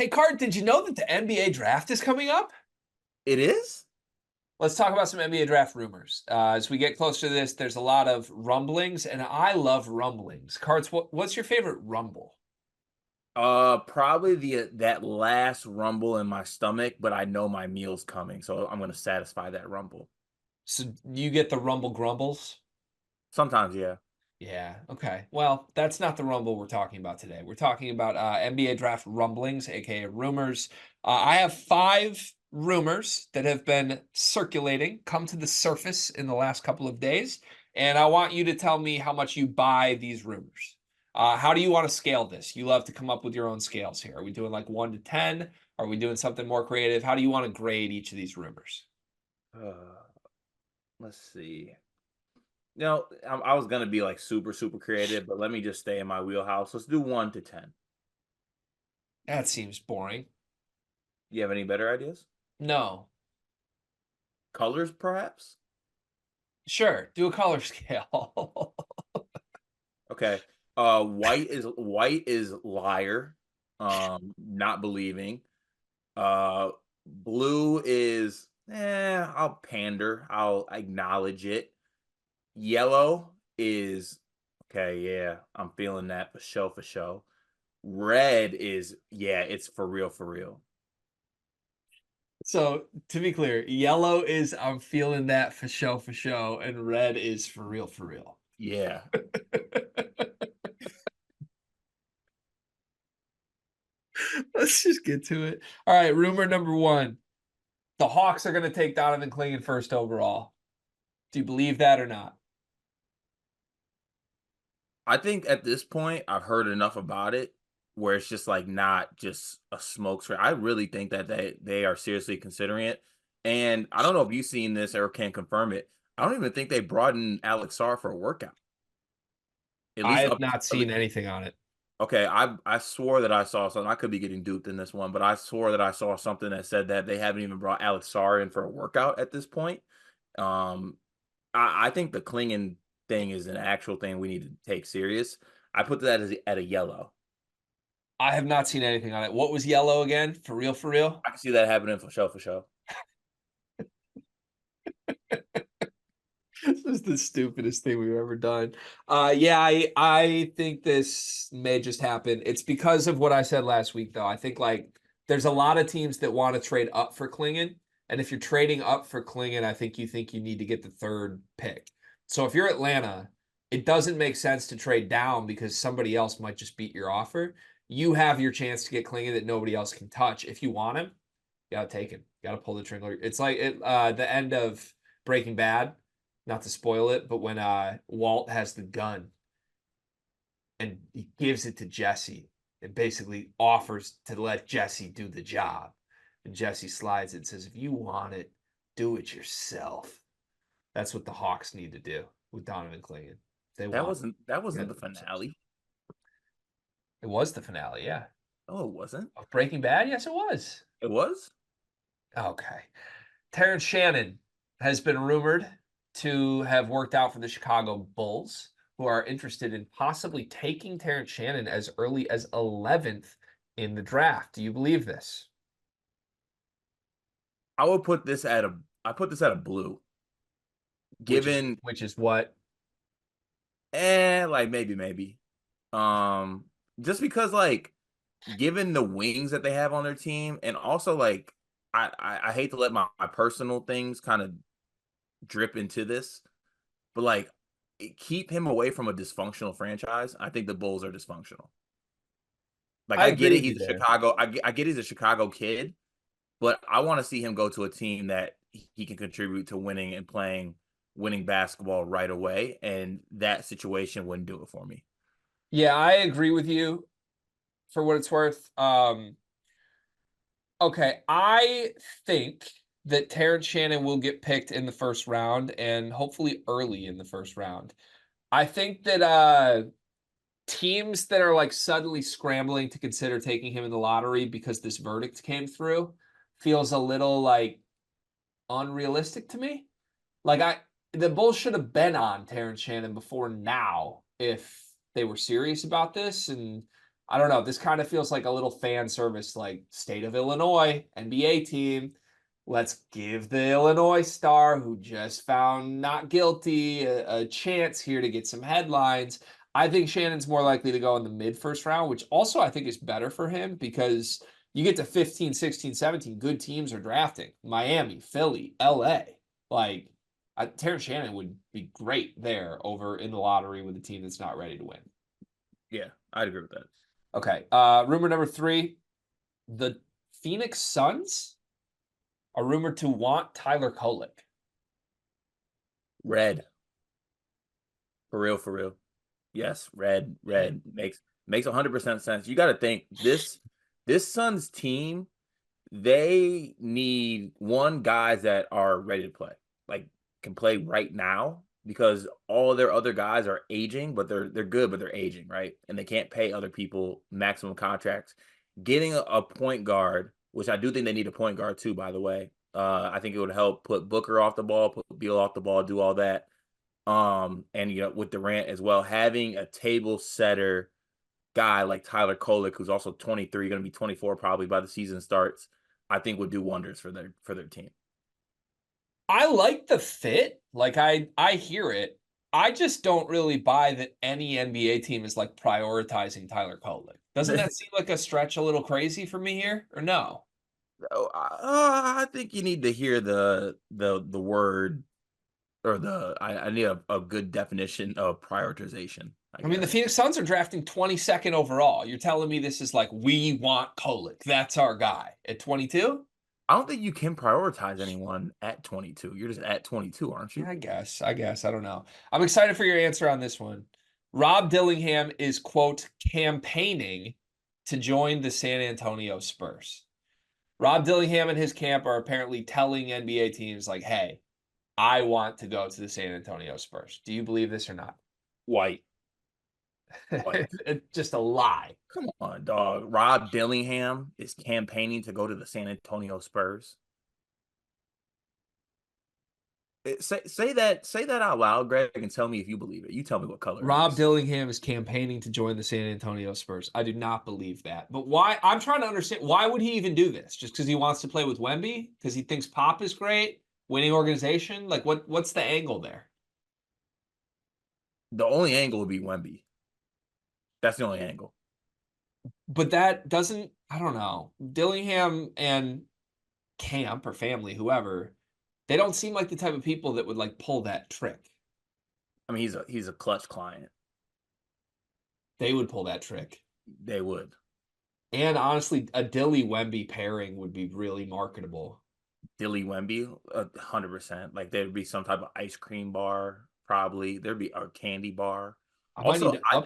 Hey, Card, did you know that the NBA draft is coming up? It is? Let's talk about some NBA draft rumors. As we get closer to this, there's a lot of rumblings, and I love rumblings. Cards, what's your favorite rumble? Probably the that last rumble in my stomach, but I know my meal's coming, so I'm gonna satisfy that rumble. So you get the rumble grumbles? Sometimes, yeah. Yeah, okay. Well, that's not the rumble we're talking about today. We're talking about NBA draft rumblings, aka rumors. I have five rumors that have been circulating, come to the surface in the last couple of days, and I want you to tell me how much you buy these rumors. How do you want to scale this? You love to come up with your own scales here. Are we doing like 1 to 10? Are we doing something more creative? How do you want to grade each of these rumors? Uh, let's see. I was gonna be like super, super creative, but let me just stay in my wheelhouse. Let's do 1 to 10. That seems boring. You have any better ideas? No. Colors, perhaps? Sure, do a color scale. Okay. White is liar, not believing. Blue is I'll pander. I'll acknowledge it. Yellow is okay, yeah, I'm feeling that for sure. Red is yeah, it's for real, for real. So to be clear, yellow is I'm feeling that for show, and red is for real, for real. Yeah. Let's just get to it. All right, rumor number one. The Hawks are going to take Donovan Clingan first overall. Do you believe that or not? I think at this point I've heard enough about it where it's just like not just a smoke screen. I really think that they are seriously considering it. And I don't know if you've seen this or can confirm it. I don't even think they brought in Alex Sarr for a workout. At I least have up not at le- seen anything on it. okay, I swore that I saw something. I could be getting duped in this one, but I swore that I saw something that said that they haven't even brought Alex Sarr in for a workout at this point. Um, I think the Klingon thing is an actual thing we need to take serious. I put that as at a yellow. I have not seen anything on it. What was yellow again? For real, for real? I can see that happening for sure, for sure. This is the stupidest thing we've ever done. Yeah, I think this may just happen. It's because of what I said last week, though. I think like there's a lot of teams that want to trade up for Klingon, and if you're trading up for Klingon, I think you need to get the third pick. So if you're Atlanta, it doesn't make sense to trade down because somebody else might just beat your offer. You have your chance to get Klingon that nobody else can touch. If you want him, you gotta take him. You gotta pull the trigger. It's like the end of Breaking Bad, not to spoil it, but when Walt has the gun and he gives it to Jesse and basically offers to let Jesse do the job. And Jesse slides it and says, if you want it, do it yourself. That's what the Hawks need to do with Donovan Clingan. If they That want wasn't that it. wasn't the finale. It was the finale, yeah. Oh, it wasn't. Of Breaking Bad? Yes, it was. It was. Okay. Terrence Shannon has been rumored to have worked out for the Chicago Bulls, who are interested in possibly taking Terrence Shannon as early as 11th in the draft. Do you believe this? I would put this at a. I put this at a blue. Which is Given, which is what? like maybe. Um, just because like, given the wings that they have on their team, and also like, I hate to let my personal things kind of drip into this, but like, keep him away from a dysfunctional franchise. I think the Bulls are dysfunctional. Like I I get agree it, with you he's a there. Chicago. I get he's a Chicago kid, but I want to see him go to a team that he can contribute to winning and playing winning basketball right away. And that situation wouldn't do it for me. Yeah, I agree with you for what it's worth. Okay, I think that Terrence Shannon will get picked in the first round and hopefully early in the first round. I think that teams that are like suddenly scrambling to consider taking him in the lottery because this verdict came through feels a little like unrealistic to me. Like the Bulls should have been on Terrence Shannon before now if they were serious about this. And I don't know. This kind of feels like a little fan service, like state of Illinois, NBA team. Let's give the Illinois star who just found not guilty a chance here to get some headlines. I think Shannon's more likely to go in the mid first round, which also I think is better for him because you get to 15, 16, 17, good teams are drafting. Miami, Philly, LA. Like, Terrence Shannon would be great there over in the lottery with a team that's not ready to win. Yeah, I'd agree with that. Okay. Rumor number 3, the Phoenix Suns are rumored to want Tyler Kolek. Red. For real, for real. Yes, red makes 100% sense. You got to think this Suns team, they need guys that are ready to play, like can play right now because all their other guys are aging, but they're good, but they're aging, right? And they can't pay other people maximum contracts. Getting a point guard, which I do think they need a point guard too, by the way. I think it would help put Booker off the ball, put Beal off the ball, do all that. And with Durant as well, having a table setter guy like Tyler Kolek, who's also 23, going to be 24 probably by the season starts, I think would do wonders for their team. I like the fit. Like I hear it. I just don't really buy that any NBA team is like prioritizing Tyler Kolek. Doesn't that seem like a stretch a little crazy for me here, or no? I think you need to hear the word or I need a good definition of prioritization. I mean, the Phoenix Suns are drafting 22nd overall. You're telling me this is like, we want Kolek. That's our guy at 22? I don't think you can prioritize anyone at 22. You're just at 22, aren't you? I guess. I don't know. I'm excited for your answer on this one. Rob Dillingham is, quote, campaigning to join the San Antonio Spurs. Rob Dillingham and his camp are apparently telling NBA teams like, hey, I want to go to the San Antonio Spurs. Do you believe this or not? White. It's just a lie. Come on, dog. Rob Dillingham is campaigning to go to the San Antonio Spurs. Say that out loud, Greg, and tell me if you believe it. You tell me what color. Rob Dillingham is campaigning to join the San Antonio Spurs. I do not believe that. But why? I'm trying to understand, why would he even do this? Just because he wants to play with Wemby? Because he thinks Pop is great? Winning organization? Like, what's the angle there? The only angle would be Wemby. That's the only angle. But that doesn't, I don't know. Dillingham and Camp or family, whoever, they don't seem like the type of people that would like pull that trick. I mean, he's a clutch client. They would pull that trick. They would. And honestly, a Dilly Wemby pairing would be really marketable. Dilly Wemby, 100%. Like there'd be some type of ice cream bar, probably. There'd be a candy bar. Also, I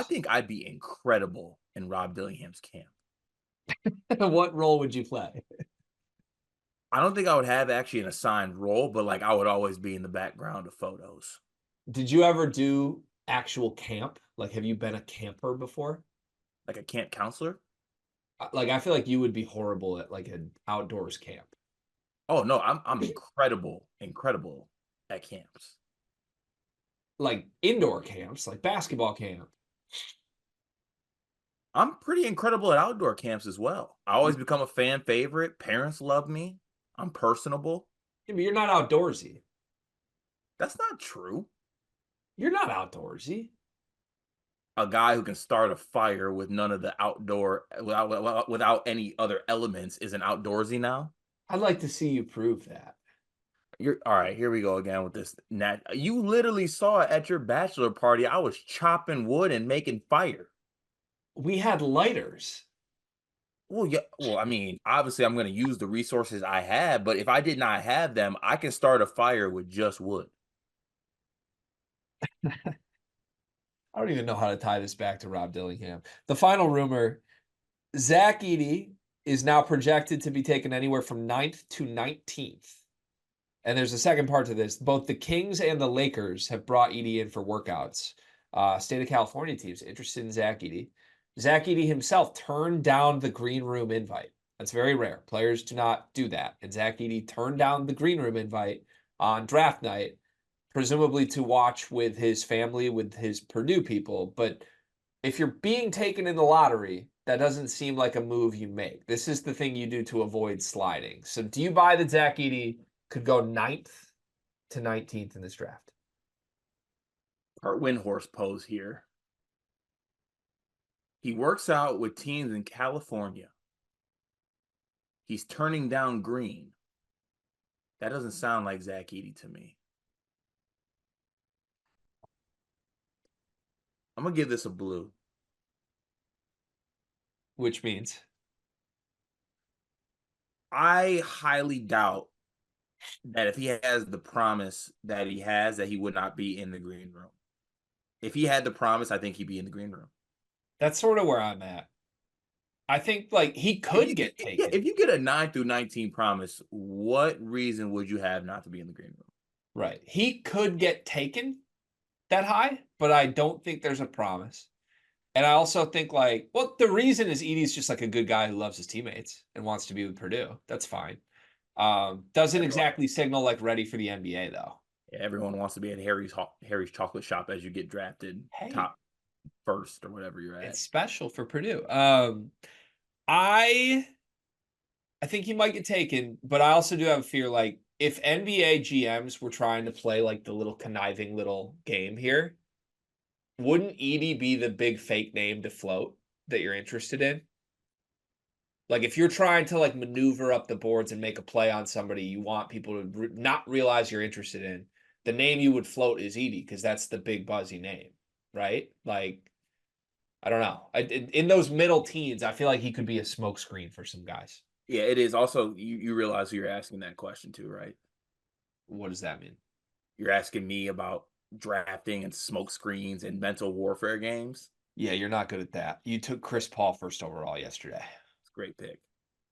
think I'd be incredible in Rob Dillingham's camp. What role would you play? I don't think I would have actually an assigned role, but like I would always be in the background of photos. Did you ever do actual camp? Like, have you been a camper before? Like a camp counselor? Like, I feel like you would be horrible at like an outdoors camp. Oh no, I'm incredible at camps. Like indoor camps, like basketball camp. I'm pretty incredible at outdoor camps as well. I always become a fan favorite. Parents love me. I'm personable. Yeah, but you're not outdoorsy. That's not true. You're not outdoorsy. A guy who can start a fire with none of the outdoor without any other elements isn't outdoorsy now. I'd like to see you prove that. You're all right. Here we go again with this. You literally saw it at your bachelor party. I was chopping wood and making fire. We had lighters. Well, yeah. Well, I mean, obviously, I'm going to use the resources I have, but if I did not have them, I can start a fire with just wood. I don't even know how to tie this back to Rob Dillingham. The final rumor, Zach Edey is now projected to be taken anywhere from 9th to 19th. And there's a second part to this. Both the Kings and the Lakers have brought Edey in for workouts. State of California teams interested in Zach Edey. Zach Edey himself turned down the green room invite. That's very rare. Players do not do that. And Zach Edey turned down the green room invite on draft night, presumably to watch with his family, with his Purdue people. But if you're being taken in the lottery, that doesn't seem like a move you make. This is the thing you do to avoid sliding. So do you buy that Zach Edey could go 9th to 19th in this draft? Our Windhorse pose here. He works out with teams in California. He's turning down green. That doesn't sound like Zach Edey to me. I'm going to give this a blue. Which means? I highly doubt that if he has the promise that he has, that he would not be in the green room. If he had the promise, I think he'd be in the green room. That's sort of where I'm at. I think like he could get taken. Yeah, if you get a 9 through 19 promise, what reason would you have not to be in the green room? Right. He could get taken that high, but I don't think there's a promise. And I also think like, well, the reason is Edey's just like a good guy who loves his teammates and wants to be with Purdue. That's fine. Doesn't exactly signal like ready for the NBA though. Yeah, everyone wants to be at Harry's chocolate shop as you get drafted top first or whatever you're at. It's special for Purdue. I think he might get taken, but I also do have a fear like if NBA GMs were trying to play like the little conniving little game here, wouldn't Edey be the big fake name to float that you're interested in? Like if you're trying to like maneuver up the boards and make a play on somebody you want people to not realize you're interested in, the name you would float is Edey because that's the big buzzy name, right? Like, I don't know. In those middle teens, I feel like he could be a smokescreen for some guys. Yeah, it is. Also, you realize who you're asking that question to, right? What does that mean? You're asking me about drafting and smoke screens and mental warfare games. Yeah, you're not good at that. You took Chris Paul first overall yesterday. It's a great pick.